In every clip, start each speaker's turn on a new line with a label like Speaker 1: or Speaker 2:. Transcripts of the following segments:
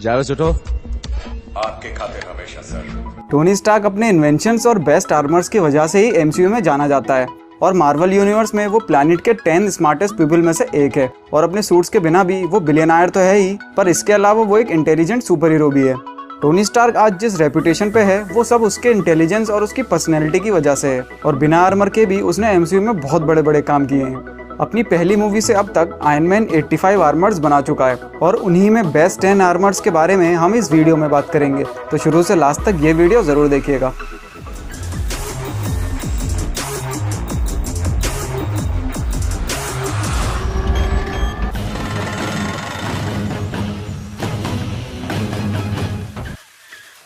Speaker 1: जावेस उठो।
Speaker 2: आपके खाते हमेशा सर।
Speaker 3: टोनी स्टार्क अपने इन्वेंशंस और बेस्ट आर्मर्स की वजह से ही एमसीयू में जाना जाता है और मार्वल यूनिवर्स में वो प्लैनेट के 10 स्मार्टेस्ट पीपल में से एक है और अपने सूट्स के बिना भी वो बिलियनायर तो है ही, पर इसके अलावा वो एक इंटेलिजेंट सुपर हीरो भी है। टोनी स्टार्क आज जिस रेपुटेशन पे है वो सब उसके इंटेलिजेंस और उसकी पर्सनैलिटी की वजह से है और बिना आर्मर के भी उसने एमसीयू में बहुत बड़े बड़े काम किए हैं। अपनी पहली मूवी से अब तक आयरन मैन 85 आर्मर्स बना चुका है और उन्हीं में बेस्ट 10 आर्मर्स के बारे में हम इस वीडियो में बात करेंगे, तो शुरू से लास्ट तक ये वीडियो ज़रूर देखिएगा।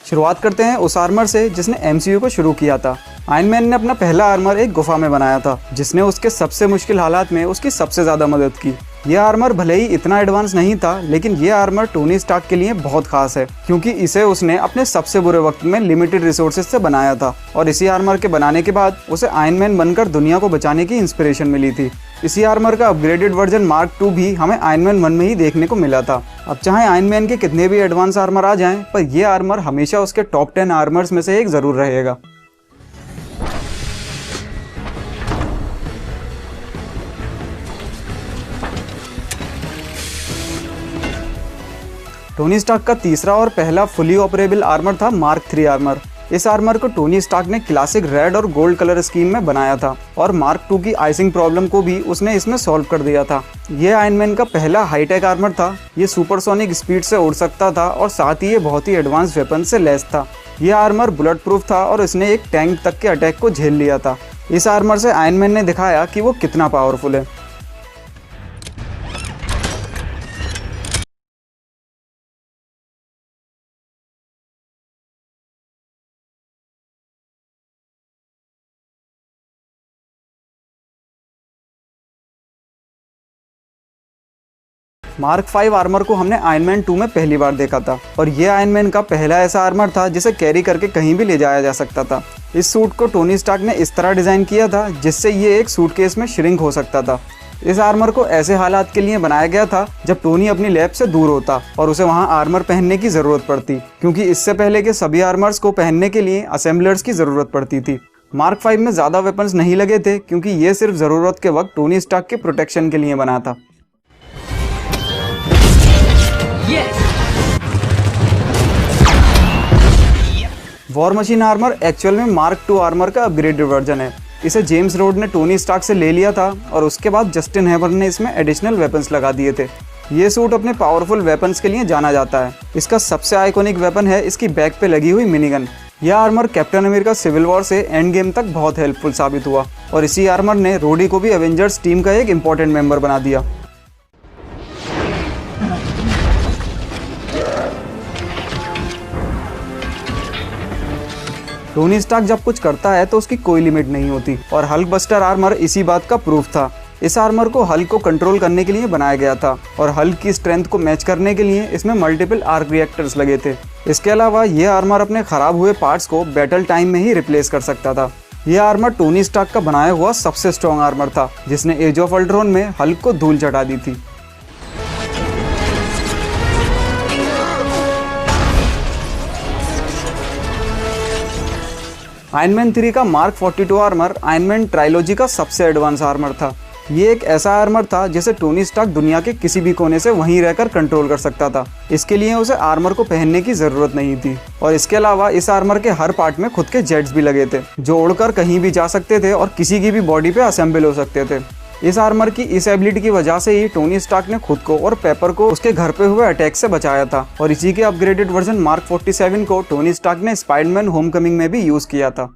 Speaker 3: शुरुआत करते हैं उस आर्मर से जिसने एमसीयू को शुरू किया था। आयरन मैन ने अपना पहला आर्मर एक गुफा में बनाया था जिसने उसके सबसे मुश्किल हालात में उसकी सबसे ज़्यादा मदद की। यह आर्मर भले ही इतना एडवांस नहीं था, लेकिन यह आर्मर टोनी स्टार्क के लिए बहुत खास है क्योंकि इसे उसने अपने सबसे बुरे वक्त में लिमिटेड रिसोर्सेज से बनाया था और इसी आर्मर के बनाने के बाद उसे आयरन मैन बनकर दुनिया को बचाने की इंस्पिरेशन मिली थी। इसी आर्मर का अपग्रेडेड वर्जन मार्क 2 भी हमें आयरन मैन 1 में ही देखने को मिला था। अब चाहे आयरन मैन के कितने भी एडवांस आर्मर आ जाएं, पर यह आर्मर हमेशा उसके टॉप 10 आर्मर्स में से एक ज़रूर रहेगा। टोनी स्टार्क का तीसरा और पहला फुली ऑपरेबल आर्मर था मार्क 3 आर्मर। इस आर्मर को टोनी स्टार्क ने क्लासिक रेड और गोल्ड कलर स्कीम में बनाया था और मार्क 2 की आइसिंग प्रॉब्लम को भी उसने इसमें सॉल्व कर दिया था। यह आयरन मैन का पहला हाईटेक आर्मर था। ये सुपरसोनिक स्पीड से उड़ सकता था और साथ ही ये बहुत ही एडवांस वेपन से लैस था। यह आर्मर बुलेट प्रूफ था और इसने एक टैंक तक के अटैक को झेल लिया था। इस आर्मर से आयरन मैन ने दिखाया कि वो कितना पावरफुल है। मार्क 5 आर्मर को हमने आयरन मैन 2 में पहली बार देखा था और यह आयरन मैन का पहला ऐसा आर्मर था जिसे कैरी करके कहीं भी ले जाया जा सकता था। इस सूट को टोनी स्टार्क ने इस तरह डिज़ाइन किया था जिससे ये एक सूटकेस में श्रिंक हो सकता था। इस आर्मर को ऐसे हालात के लिए बनाया गया था जब टोनी अपनी लैब से दूर होता और उसे वहाँ आर्मर पहनने की ज़रूरत पड़ती, क्योंकि इससे पहले के सभी आर्मर्स को पहनने के लिए असेंबलर्स की ज़रूरत पड़ती थी। मार्क 5 में ज़्यादा वेपन्स नहीं लगे थे क्योंकि ये सिर्फ ज़रूरत के वक्त टोनी स्टार्क के प्रोटेक्शन के लिए बना था। वॉर मशीन आर्मर एक्चुअल में मार्क 2 आर्मर का अपग्रेडेड वर्जन है। इसे जेम्स रोड ने टोनी स्टार्क से ले लिया था और उसके बाद जस्टिन हैमर ने इसमें एडिशनल वेपन्स लगा दिए थे। ये सूट अपने पावरफुल वेपन्स के लिए जाना जाता है। इसका सबसे आइकॉनिक वेपन है इसकी बैक पे लगी हुई मिनीगन। यह armour Captain America Civil War से एंड गेम तक बहुत हेल्पफुल साबित हुआ और इसी आर्मर ने रोडी को भी एवेंजर्स टीम का एक इम्पोर्टेंट मेंबर बना दिया। टोनी स्टार्क जब कुछ करता है तो उसकी कोई लिमिट नहीं होती और हल्क बस्टर आर्मर इसी बात का प्रूफ था। इस आर्मर को हल्क को कंट्रोल करने के लिए बनाया गया था और हल्क की स्ट्रेंथ को मैच करने के लिए इसमें मल्टीपल आर्क रिएक्टर्स लगे थे। इसके अलावा ये आर्मर अपने खराब हुए पार्ट्स को बैटल टाइम में ही रिप्लेस कर सकता था। यह आर्मर टोनी स्टार्क का बनाया हुआ सबसे स्ट्रॉन्ग आर्मर था जिसने एज ऑफ अल्ट्रॉन में हल्क को धूल चटा दी थी। आयरन मैन 3 का mark 42 armour iron man trilogy का सबसे एडवांस आर्मर था। ये एक ऐसा आर्मर था जिसे टोनी स्टार्क दुनिया के किसी भी कोने से वहीं रहकर कंट्रोल कर सकता था। इसके लिए उसे आर्मर को पहनने की ज़रूरत नहीं थी और इसके अलावा इस आर्मर के हर पार्ट में खुद के जेट्स भी लगे थे जो उड़कर कहीं भी जा सकते थे और किसी की भी बॉडी पे असेंबल हो सकते थे। इस आर्मर की इस एबिलिटी की वजह से ही टोनी स्टार्क ने खुद को और पेपर को उसके घर पे हुए अटैक से बचाया था और इसी के अपग्रेडेड वर्जन मार्क 47 को टोनी स्टार्क ने स्पाइडरमैन होमकमिंग में भी यूज़ किया था।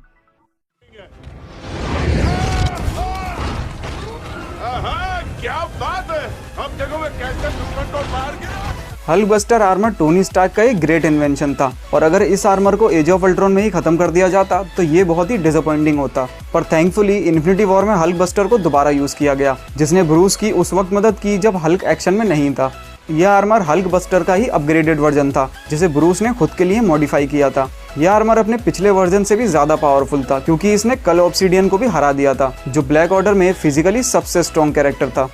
Speaker 2: क्या बात है, हम जगहों में कैसे दुश्मन को मार गया।
Speaker 3: Hulkbuster armour Tony Stark का एक ग्रेट इन्वेंशन था और अगर इस आर्मर को एज ऑफ अल्ट्रॉन में ही खत्म कर दिया जाता तो ये बहुत ही डिसअपॉइंटिंग होता, पर थैंकफुली इन्फिनिटी वॉर में हल्क बस्टर को दोबारा यूज़ किया गया जिसने ब्रूस की उस वक्त मदद की जब हल्क एक्शन में नहीं था। यह आर्मर हल्क बस्टर का ही अपग्रेडेड वर्जन था जिसे ब्रूस ने खुद के लिए मॉडिफाई किया था। यह आर्मर अपने पिछले वर्जन से भी ज़्यादा पावरफुल था क्योंकि इसने कल ऑब्सिडियन को भी हरा दिया था जो ब्लैक ऑर्डर में फिजिकली सबसे स्ट्रॉन्ग कैरेक्टर था।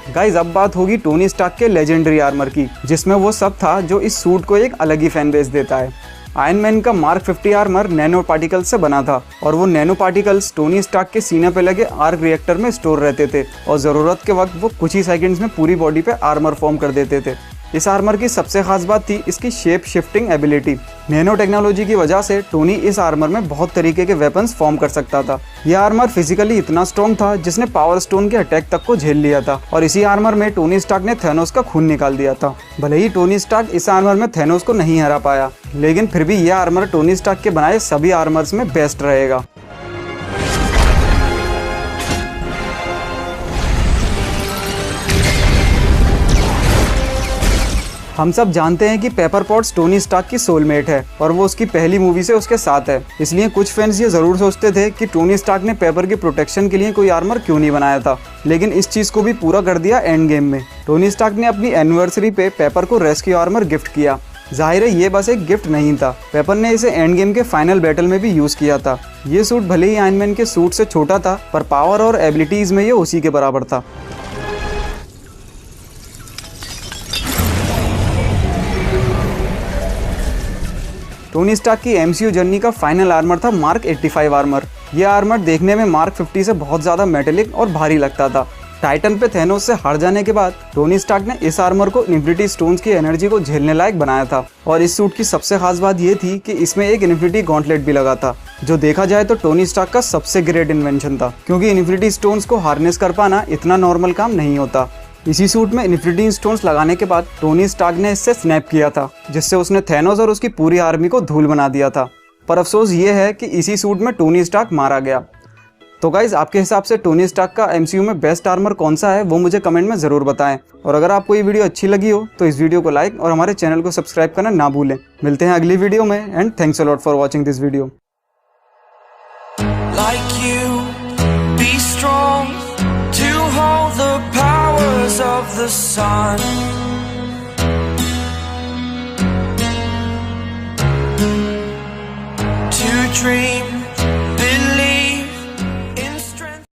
Speaker 3: गाइज अब बात होगी टोनी स्टार्क के लेजेंडरी आर्मर की, जिसमें वो सब था जो इस सूट को एक अलग ही फैन बेस देता है। आयरन मैन का मार्क 50 आर्मर नैनो पार्टिकल्स से बना था और वो नैनो पार्टिकल्स टोनी स्टार्क के सीने पे लगे आर्क रिएक्टर में स्टोर रहते थे और ज़रूरत के वक्त वो कुछ ही सेकंड्स में पूरी बॉडी पे आर्मर फॉर्म कर देते थे। इस आर्मर की सबसे खास बात थी इसकी shape shifting ability. Nano technology की वजह से टोनी इस आर्मर में बहुत तरीके के वेपन्स फॉर्म कर सकता था। यह आर्मर फिजिकली इतना स्ट्रॉन्ग था जिसने पावर स्टोन के अटैक तक को झेल लिया था और इसी आर्मर में टोनी स्टार्क ने थैनोस का खून निकाल दिया था। भले ही टोनी स्टार्क इस आर्मर में थैनोस को नहीं हरा पाया, लेकिन फिर भी यह आर्मर टोनी स्टार्क के बनाए सभी आर्मर्स में बेस्ट रहेगा। हम सब जानते हैं कि पेपर पॉट्स टोनी स्टार्क की सोलमेट है और वो उसकी पहली मूवी से उसके साथ है। इसलिए कुछ फैंस ये जरूर सोचते थे कि टोनी स्टार्क ने पेपर की प्रोटेक्शन के लिए कोई आर्मर क्यों नहीं बनाया था, लेकिन इस चीज को भी पूरा कर दिया एंड गेम में। टोनी स्टार्क ने अपनी एनिवर्सरी पे पेपर को रेस्क्यू आर्मर गिफ्ट किया। जाहिर है ये बस एक गिफ्ट नहीं था, पेपर ने इसे एंड गेम के फाइनल बैटल में भी यूज किया था। ये सूट भले ही आयरन मैन के सूट से छोटा था, पर पावर और एबिलिटीज में ये उसी के बराबर था। टोनी स्टार्क की एमसीयू जर्नी का फाइनल आर्मर था मार्क 85 आर्मर। यह आर्मर देखने में मार्क 50 से बहुत ज़्यादा मेटेलिक और भारी लगता था। टाइटन पे थैनोस से हार जाने के बाद टोनी स्टार्क ने इस आर्मर को इन्फिनिटी स्टोन्स की एनर्जी को झेलने लायक बनाया था और इस सूट की सबसे खास बात ये थी कि इसमें एक इन्फिनिटी गॉन्टलेट भी लगा था, जो देखा जाए तो टोनी स्टार्क का सबसे ग्रेट इन्वेंशन था, क्योंकि इन्फिनिटी स्टोन्स को हार्नेस कर पाना इतना नॉर्मल काम नहीं होता। इसी सूट में इन्फिनिटी स्टोन्स लगाने के बाद टोनी स्टार्क ने इससे स्नैप किया था, जिससे उसने थैनोस और उसकी पूरी आर्मी को धूल बना दिया था। पर अफसोस ये है कि इसी सूट में टोनी स्टार्क मारा गया। तो गाइज आपके हिसाब से टोनी स्टार्क का एमसीयू में बेस्ट आर्मर कौन सा है वो मुझे कमेंट में ज़रूर बताएं। और अगर आपको ये वीडियो अच्छी लगी हो तो इस वीडियो को लाइक और हमारे चैनल को सब्सक्राइब करना ना भूलें। मिलते हैं अगली वीडियो में and thanks a lot for watching this video.
Speaker 1: Of the sun, to dream